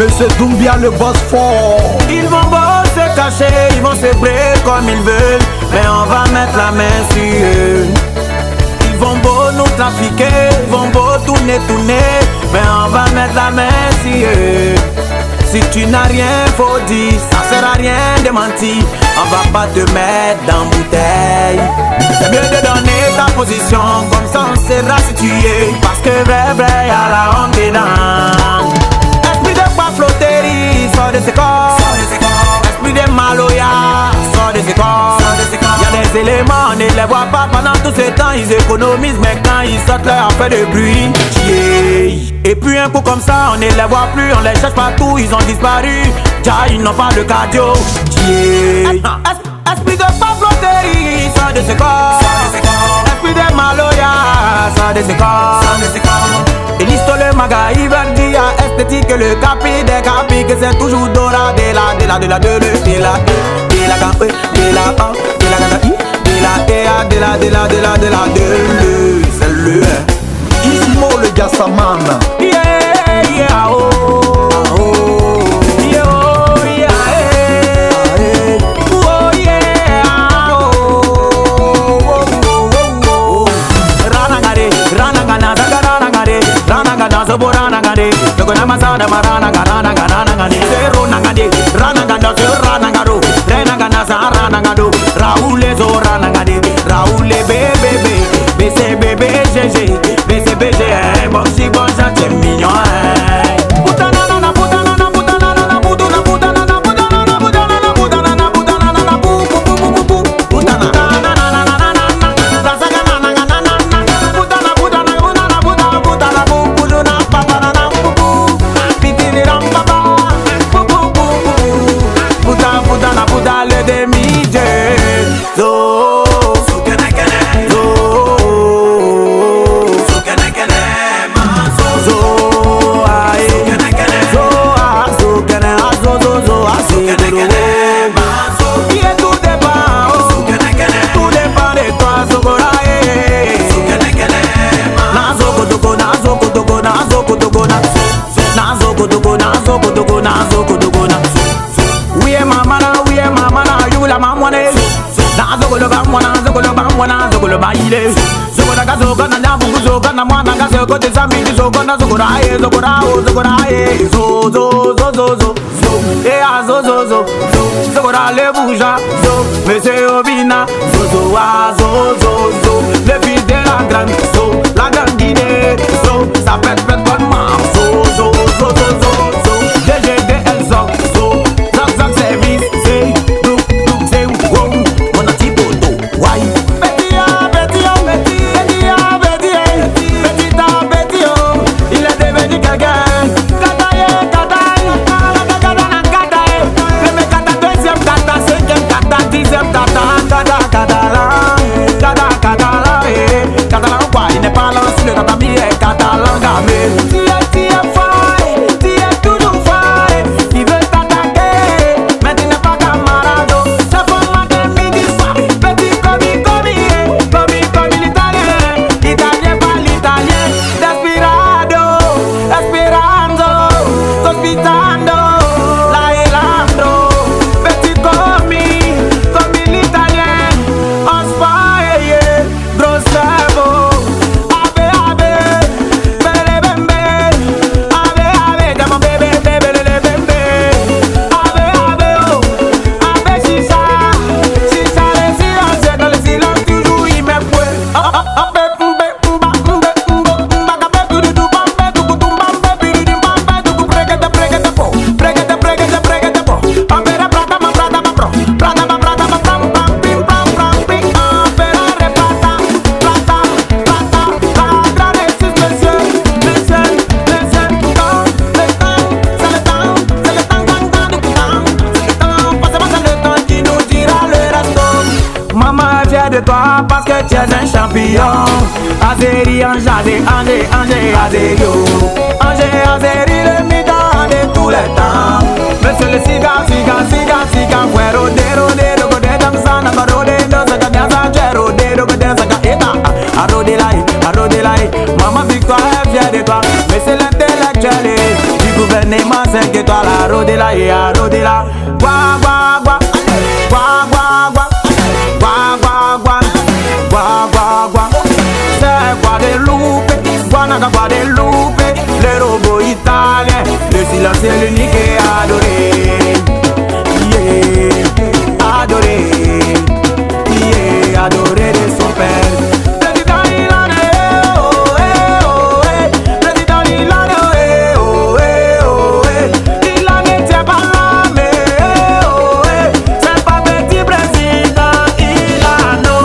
Monsieur Doumbia le boss fort. Ils vont beau se cacher, ils vont se brûler comme ils veulent, mais on va mettre la main sur eux. Ils vont beau nous trafiquer, ils vont beau tourner, mais on va mettre la main sur eux. Si tu n'as rien, faut dire, ça sert à rien de mentir. On va pas te mettre dans bouteille. C'est mieux de donner ta position, comme ça on sera situé. Parce que vrai, y'a la honte dedans. Esprit de quoi flotterie, sort de ses corps. Esprit de maloya, sort de ses corps. Y'a des éléments, on ne les voit pas pendant tout ce temps. Ils économisent, mais quand ils sortent, leur fait de bruit. Et puis un coup comme ça, on ne les voit plus. On les cherche partout, ils ont disparu. Déjà, ils n'ont pas le cardio. Esprit de pas flotterie, sort de ses corps. Esprit de maloya, sort de ses corps. Et l'histoire le maga, il va dire esthétique le capi des capis que c'est toujours Dora de la c'est le Ismo le Gassaman. Yeah, oh. Monsieur Obina, le fils de la grande, la grande Guinée, ça pète bonnement, GGDL, Zok service, c'est mon antipodo, why? Il est devenu quelqu'un. De toi parce que tu es un champion. Azeri, Angers, Azério. Azeri, le mi-temps de tous les temps. Monsieur le siga, fue rode, go de damsana, rode, saga, dansa, rode, saga, eta, arode lai. Maman victoire est fière de toi, mais c'est l'intellectuel du gouvernement, c'est que toi. Adodela et Adodela. Gua gua gua, gua gua gua, gua gua gua, gua gua gua. C'est Guadeloupe, Guanaga Guadeloupe, les robots italiens, le silence est l'unique et adoré. Yeah, adoré, yeah, adoré de son père. Président Ilane, oh eh oh eh, Président Ilane, oh eh oh eh, Ilane tient pas là mais oh eh, c'est pas petit président Ilano,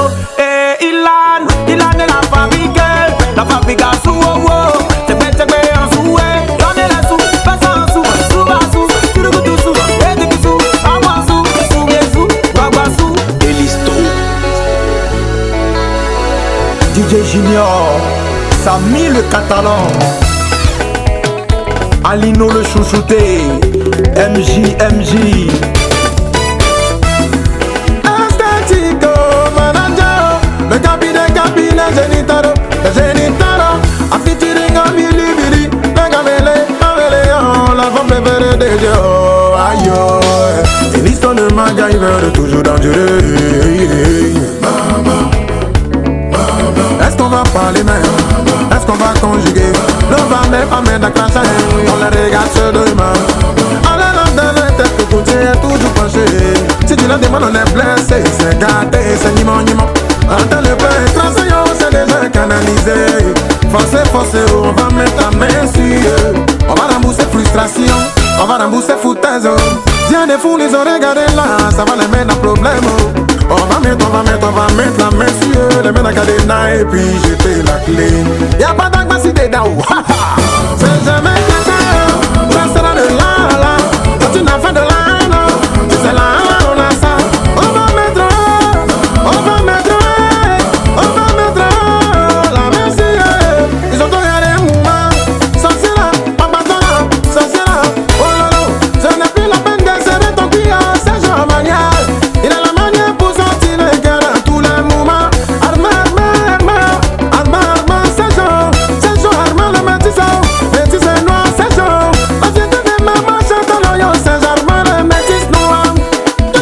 Ilane, Ilane la fabrique à sous oh oh, c'est bête en sous eh, y'en est là sous, pas sans sous, sous bas sous, tu le goûtes sous, et du sous, à moi sous, bien sous, guagua sous, et listo. DJ Junior, Samy le catalan, Alino le chouchouté, MJ. Estético, manager, le cabinet génitaro, a featuring a bilibili, le gamele, la femme préférée des dieux, aïe, et l'histoire de MacGyver, toujours dangereux. Est-ce qu'on va parler même? Est-ce qu'on va conjuguer? L'on va même pas mettre la classe, on la regarde se demain. On la lance dans la tête, le côté est toujours penché. Si tu la demandes, on est blessé, c'est gâté, c'est niment. Attends le pain, transaillon, c'est déjà canalisé. Forcé, on va mettre la main sur eux. On va rembourser frustration, on va rembourser foutaise. Viens des fous, ils ont regardé là, ça va les mettre en problème. On va mettre la main sur eux, les mettre à cadenas et puis jeter la clé. Y'a pas d'agma si dedans, c'est jamais que ça, ça sera de là, quand tu n'as fait de là, c'est là, on a ça. On va mettre la main sur eux, ils ont regardé un mouvement, ça c'est là, papa là, ça c'est là, oh lolo, ce n'est plus la peine de serrer ton cuillère, c'est genre manial, il a la manière pour sortir les gars dans tous les mouvements, armement, c'est genre, armement le métis noir, c'est genre, la fierté de ma marche dans l'oyo, c'est armement le métis noir, le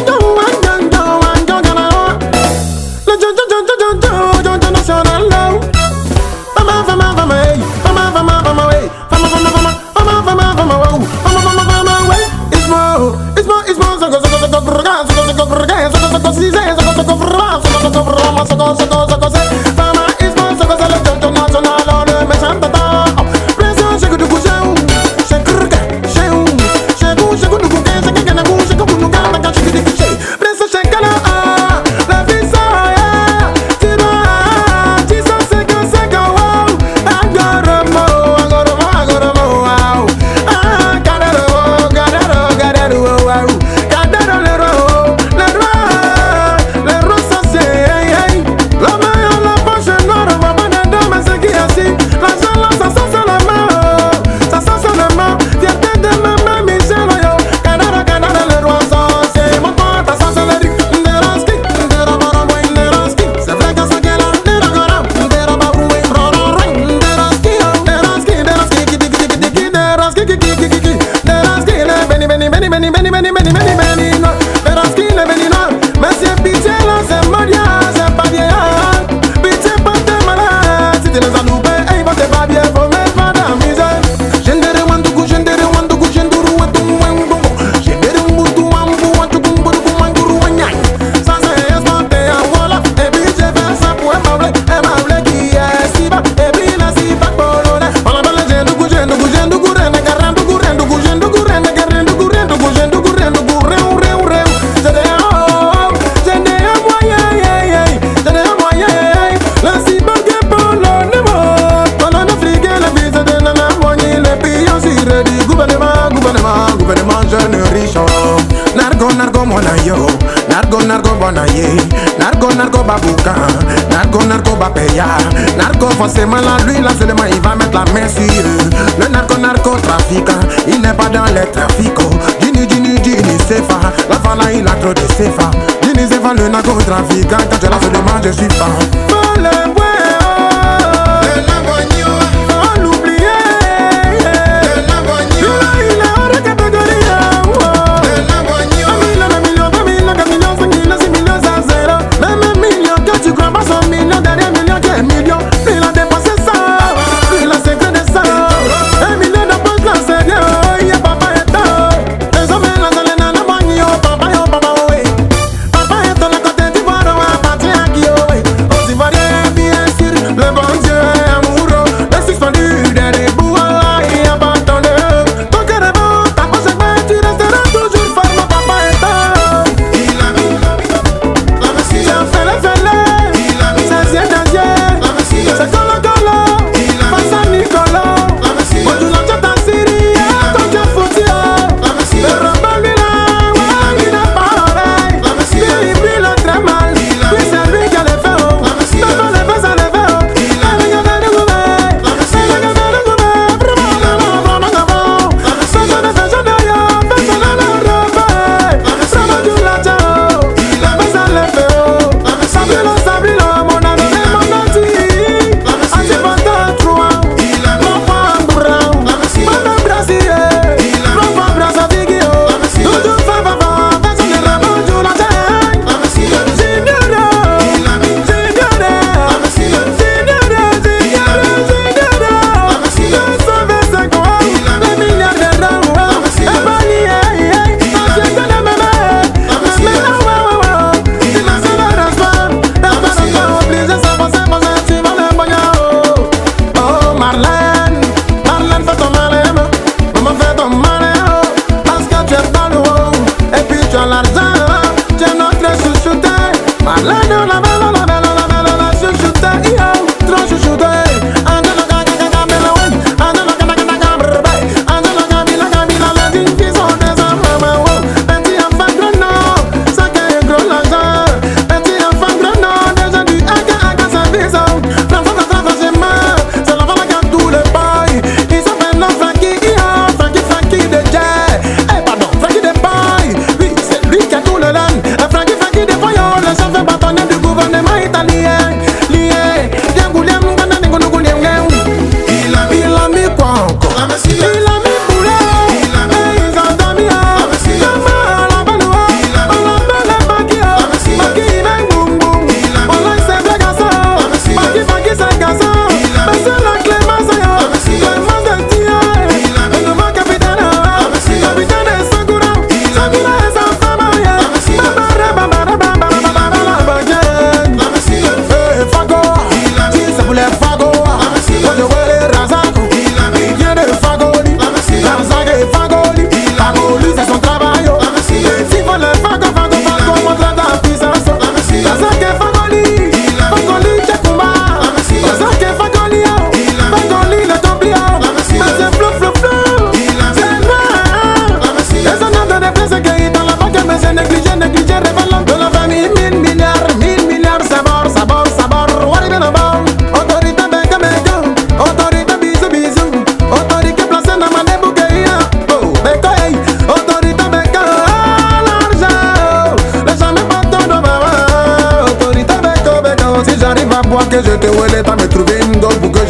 national now, nargo bonaye, nargo babouka, nargo bapeya, nargo forcément la lui là seulement il va mettre la main sur eux. Le narcotrafiquant, il n'est pas dans les trafics. Dini Sefa, la femme là il a trop de Sefa. Dini Sefa le narcotrafiquant, quand je la seulement je suis pas. Oh l'oublier, il est hors de catégorie.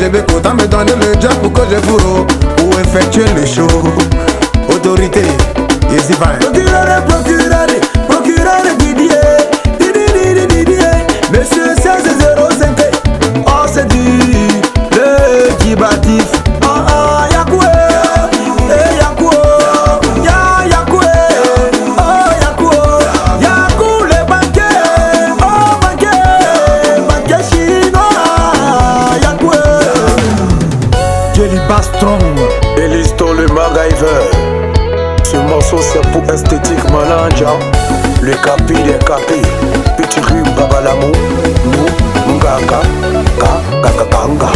KGB content me donner le job pour que je fourreau, pour effectuer le show. Autorité, ici va. Procureur Didier, Monsieur 1605, oh c'est du le Djibatif. Yakoué, Yakoué, Yakoué, oh Yakoué, Yakou le banquier, oh banquier chinois, Yakoué. Jelly Bastron, Elisto le MacGyver. Ce morceau c'est pour esthétique Malanja. Le capi des capis, petit rue Babalamou, nous, Mungaka, Kaka, Kaka, Kanga.